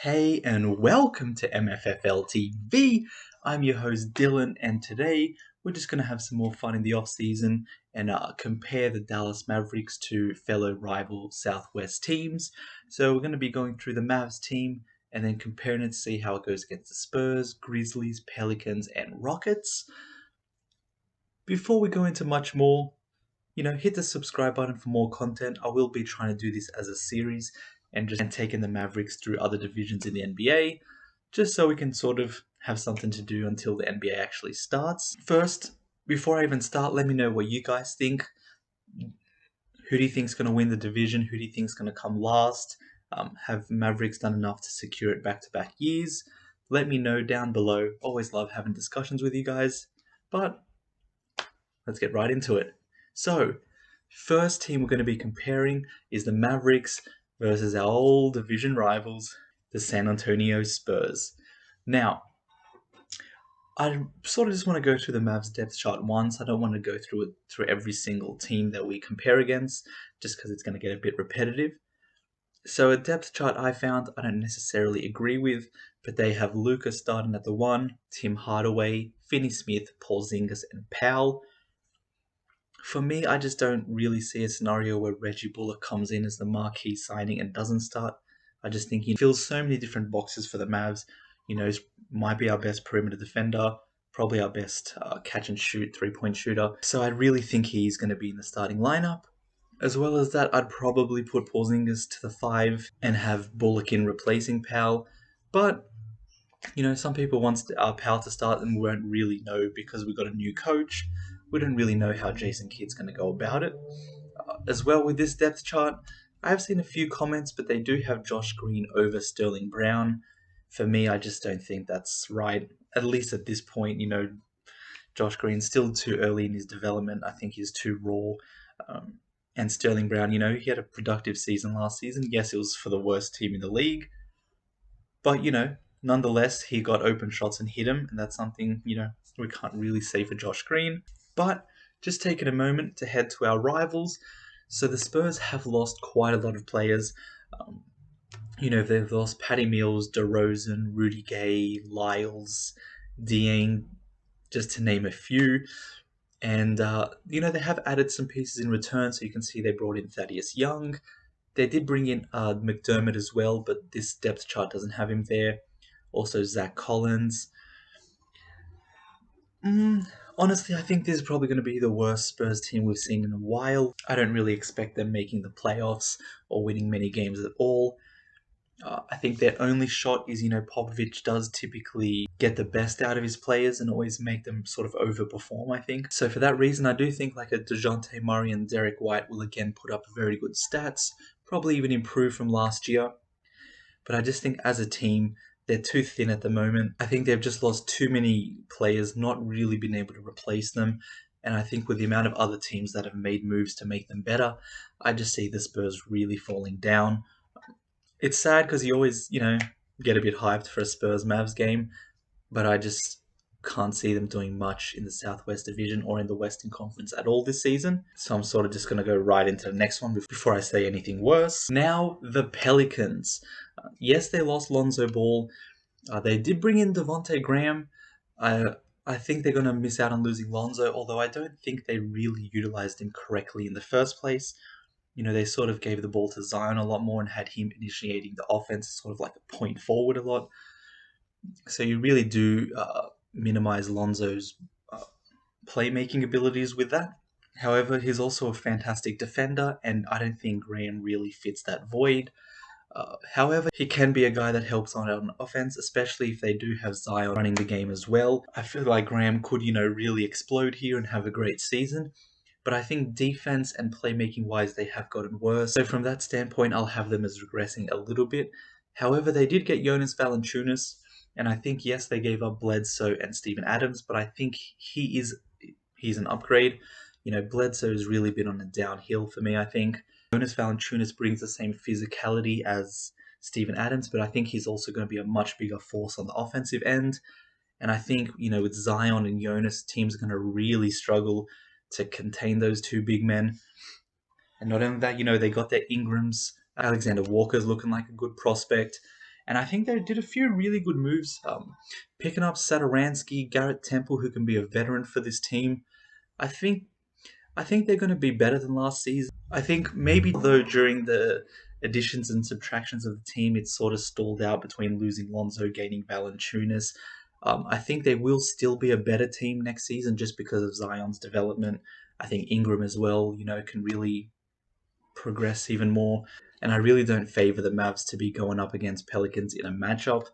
Hey and welcome to MFFLtv. I'm your host Dylan, and today we're just going to have some more fun in the off season and compare the Dallas Mavericks to fellow rival Southwest teams. So we're going to be going through the Mavs team and then comparing it to see how it goes against the Spurs, Grizzlies, Pelicans, and Rockets. Before we go into much more, hit the subscribe button for more content. I will be trying to do this as a series and taking the Mavericks through other divisions in the NBA, just so we can sort of have something to do until the NBA actually starts. First, before I even start, let me know what you guys think. Who do you think is going to win the division? Who do you think is going to come last? Have Mavericks done enough to secure it back-to-back years? Let me know down below. Always love having discussions with you guys. But let's get right into it. So, first team we're going to be comparing is the Mavericks versus our old division rivals, the San Antonio Spurs. Now, I sort of just want to go through the Mavs depth chart once. I don't want to go through every single team that we compare against, just because it's going to get a bit repetitive. So a depth chart I found I don't necessarily agree with, but they have Luka starting at the 1, Tim Hardaway, Finney Smith, Porzingis, and Powell. For me, I just don't really see a scenario where Reggie Bullock comes in as the marquee signing and doesn't start. I just think he fills so many different boxes for the Mavs. He might be our best perimeter defender, probably our best catch and shoot 3-point shooter. So I really think he's going to be in the starting lineup. As well as that, I'd probably put Porzingis to the 5 and have Bullock in replacing Powell. But some people want Powell to start and we won't really know because we've got a new coach. We don't really know how Jason Kidd's going to go about it. As well with this depth chart, I have seen a few comments, but they do have Josh Green over Sterling Brown. For me, I just don't think that's right. At least at this point, Josh Green's still too early in his development. I think he's too raw. And Sterling Brown, he had a productive season last season. Yes, it was for the worst team in the league. But, nonetheless, he got open shots and hit him. And that's something, we can't really say for Josh Green. But just taking a moment to head to our rivals. So the Spurs have lost quite a lot of players. They've lost Patty Mills, DeRozan, Rudy Gay, Lyles, Dieng, just to name a few. And, they have added some pieces in return. So you can see they brought in Thaddeus Young. They did bring in McDermott as well, but this depth chart doesn't have him there. Also, Zach Collins. Honestly, I think this is probably going to be the worst Spurs team we've seen in a while. I don't really expect them making the playoffs or winning many games at all. I think their only shot is, Popovich does typically get the best out of his players and always make them sort of overperform, I think. So for that reason, I do think like a DeJounte Murray and Derek White will again put up very good stats, probably even improve from last year. But I just think as a team, they're too thin at the moment. I think they've just lost too many players, not really been able to replace them. And I think with the amount of other teams that have made moves to make them better, I just see the Spurs really falling down. It's sad because you always, get a bit hyped for a Spurs Mavs game, but I just can't see them doing much in the Southwest Division or in the Western Conference at all this season. So I'm sort of just going to go right into the next one before I say anything worse. Now, the Pelicans. Yes, they lost Lonzo Ball. They did bring in Devontae Graham. I think they're going to miss out on losing Lonzo, although I don't think they really utilized him correctly in the first place. They sort of gave the ball to Zion a lot more and had him initiating the offense, sort of like a point forward a lot. So you really do minimize Lonzo's playmaking abilities with that. However, he's also a fantastic defender, and I don't think Graham really fits that void. However, he can be a guy that helps on offense, especially if they do have Zion running the game as well. I feel like Graham could, really explode here and have a great season. But I think defense and playmaking-wise, they have gotten worse. So from that standpoint, I'll have them as regressing a little bit. However, they did get Jonas Valanciunas, and I think, yes, they gave up Bledsoe and Steven Adams, but I think he's an upgrade. Bledsoe's really been on a downhill for me, I think. Jonas Valanciunas brings the same physicality as Steven Adams, but I think he's also going to be a much bigger force on the offensive end. And I think, with Zion and Jonas, teams are going to really struggle to contain those two big men. And not only that, they got their Ingrams. Alexander Walker's looking like a good prospect. And I think they did a few really good moves, picking up Satoransky, Garrett Temple, who can be a veteran for this team. I think I think they're going to be better than last season. I think maybe though during the additions and subtractions of the team, it sort of stalled out between losing Lonzo, gaining Valanciunas. I think they will still be a better team next season just because of Zion's development. I think Ingram as well, can really progress even more. And I really don't favor the Mavs to be going up against Pelicans in a matchup.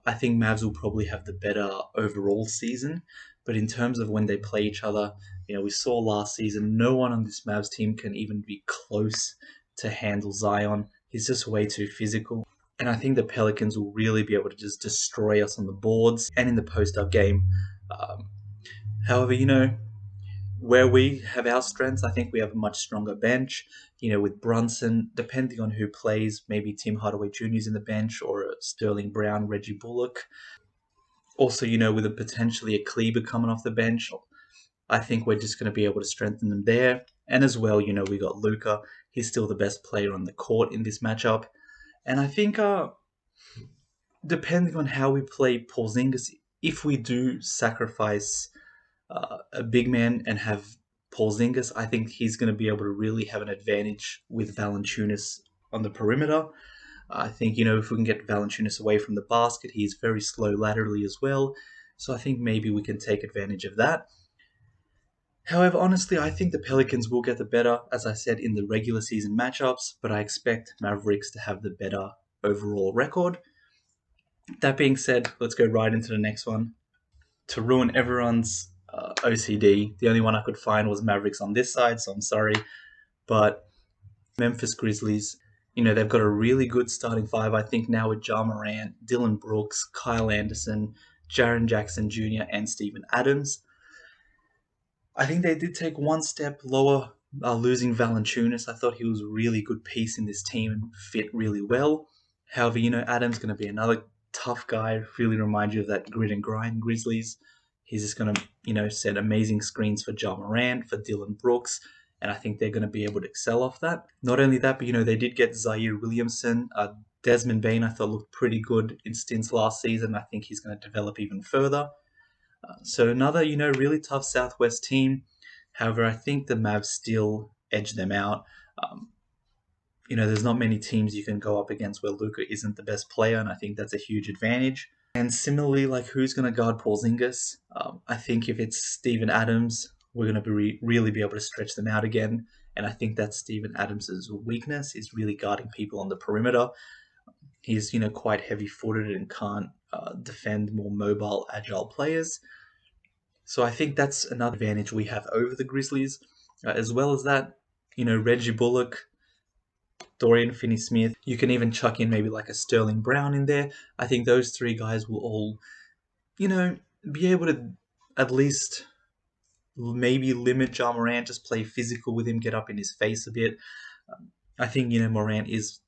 I think Mavs will probably have the better overall season. But in terms of when they play each other, we saw last season no one on this Mavs team can even be close to handle Zion. He's just way too physical. And I think the Pelicans will really be able to just destroy us on the boards and in the post-up game. However, where we have our strengths, I think we have a much stronger bench. With Brunson, depending on who plays, maybe Tim Hardaway Jr. is in the bench or Sterling Brown, Reggie Bullock. Also, with a potentially a Kleber coming off the bench, I think we're just going to be able to strengthen them there. And as well, we got Luka. He's still the best player on the court in this matchup. And I think, depending on how we play Porzingis, if we do sacrifice a big man and have Porzingis, I think he's going to be able to really have an advantage with Valanciunas on the perimeter. I think, if we can get Valanciunas away from the basket, he's very slow laterally as well. So I think maybe we can take advantage of that. However, honestly, I think the Pelicans will get the better, as I said, in the regular season matchups, but I expect Mavericks to have the better overall record. That being said, let's go right into the next one. To ruin everyone's OCD, the only one I could find was Mavericks on this side, so I'm sorry. But Memphis Grizzlies, they've got a really good starting five, I think, now with Ja Morant, Dylan Brooks, Kyle Anderson, Jaren Jackson Jr., and Steven Adams. I think they did take one step lower, losing Valanciunas. I thought he was a really good piece in this team and fit really well. However, Adams going to be another tough guy, really remind you of that grit and grind Grizzlies. He's just going to, set amazing screens for Ja Morant, for Dylan Brooks, and I think they're going to be able to excel off that. Not only that, but, they did get Zaire Williamson. Desmond Bane, I thought, looked pretty good in stints last season. I think he's going to develop even further. So another, really tough Southwest team. However, I think the Mavs still edge them out. There's not many teams you can go up against where Luka isn't the best player, and I think that's a huge advantage. And similarly, who's going to guard Porzingis? I think if it's Steven Adams, we're going to really be able to stretch them out again. And I think that's Steven Adams' weakness, is really guarding people on the perimeter. He's, quite heavy-footed and can't defend more mobile, agile players. So I think that's another advantage we have over the Grizzlies. As well as that, Reggie Bullock, Dorian Finney-Smith. You can even chuck in maybe a Sterling Brown in there. I think those three guys will all, be able to at least maybe limit Ja Morant, just play physical with him, get up in his face a bit. I think, Morant is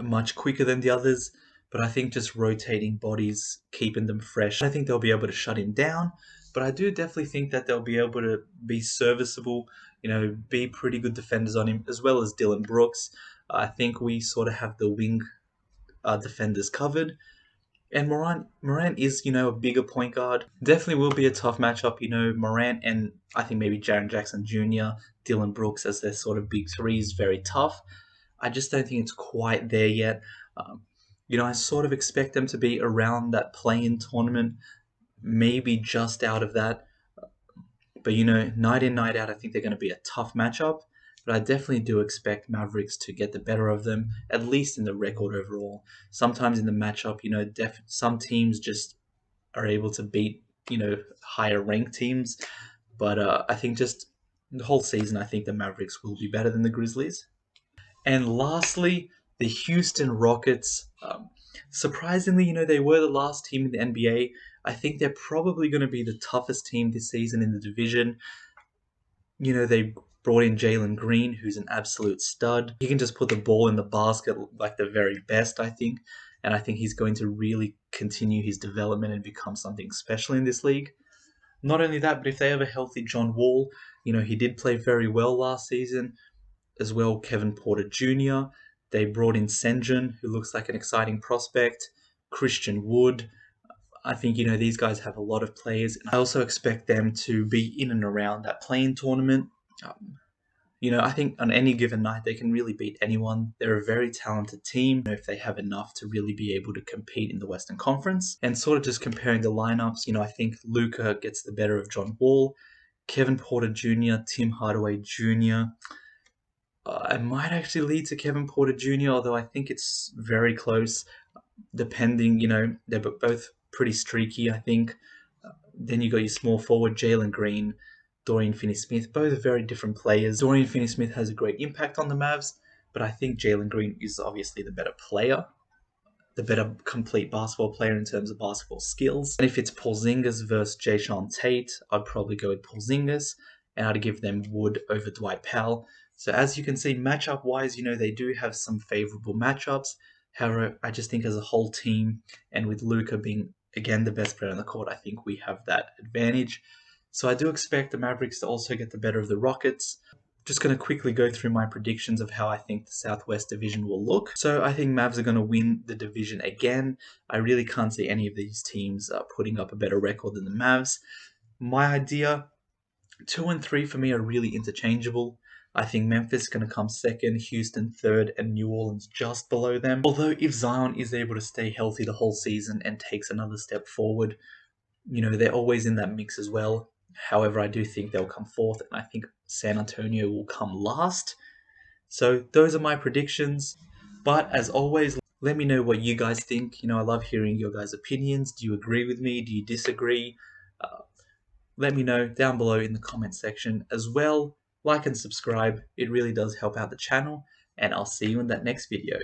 much quicker than the others, but I think just rotating bodies, keeping them fresh, I think they'll be able to shut him down. But I do definitely think that they'll be able to be serviceable, be pretty good defenders on him, as well as Dylan Brooks. I think we sort of have the wing defenders covered. And Morant is, a bigger point guard. Definitely will be a tough matchup, Morant and I think maybe Jaren Jackson Jr., Dylan Brooks as their sort of big three is very tough. I just don't think it's quite there yet. I sort of expect them to be around that play-in tournament, maybe just out of that. But, night in, night out, I think they're going to be a tough matchup. But I definitely do expect Mavericks to get the better of them, at least in the record overall. Sometimes in the matchup, some teams just are able to beat, higher ranked teams. But I think just the whole season, I think the Mavericks will be better than the Grizzlies. And lastly, the Houston Rockets. Surprisingly, they were the last team in the NBA. I think they're probably going to be the toughest team this season in the division. They brought in Jalen Green, who's an absolute stud. He can just put the ball in the basket like the very best, I think. And I think he's going to really continue his development and become something special in this league. Not only that, but if they have a healthy John Wall, he did play very well last season. As well, Kevin Porter Jr., They brought in Sengun, who looks like an exciting prospect, Christian Wood. I think, these guys have a lot of players. I also expect them to be in and around that play-in tournament. I think on any given night they can really beat anyone. They're a very talented team if they have enough to really be able to compete in the Western Conference. And sort of just comparing the lineups, I think Luka gets the better of John Wall, Kevin Porter Jr., Tim Hardaway Jr. I might actually lead to Kevin Porter Jr., although I think it's very close, depending, they're both pretty streaky, I think. Then you got your small forward, Jalen Green, Dorian Finney-Smith, both very different players. Dorian Finney-Smith has a great impact on the Mavs, but I think Jalen Green is obviously the better player, the better complete basketball player in terms of basketball skills. And if it's Porzingis versus Jayshawn Tate, I'd probably go with Porzingis, and I'd give them Wood over Dwight Powell. So as you can see, matchup-wise, they do have some favorable matchups. However, I just think as a whole team, and with Luka being, again, the best player on the court, I think we have that advantage. So I do expect the Mavericks to also get the better of the Rockets. Just going to quickly go through my predictions of how I think the Southwest Division will look. So I think Mavs are going to win the division again. I really can't see any of these teams putting up a better record than the Mavs. My idea, 2 and 3 for me are really interchangeable. I think Memphis is going to come second, Houston third, and New Orleans just below them. Although if Zion is able to stay healthy the whole season and takes another step forward, they're always in that mix as well. However, I do think they'll come fourth, and I think San Antonio will come last. So those are my predictions. But as always, let me know what you guys think. I love hearing your guys' opinions. Do you agree with me? Do you disagree? Let me know down below in the comment section as well. Like and subscribe. It really does help out the channel. And I'll see you in that next video.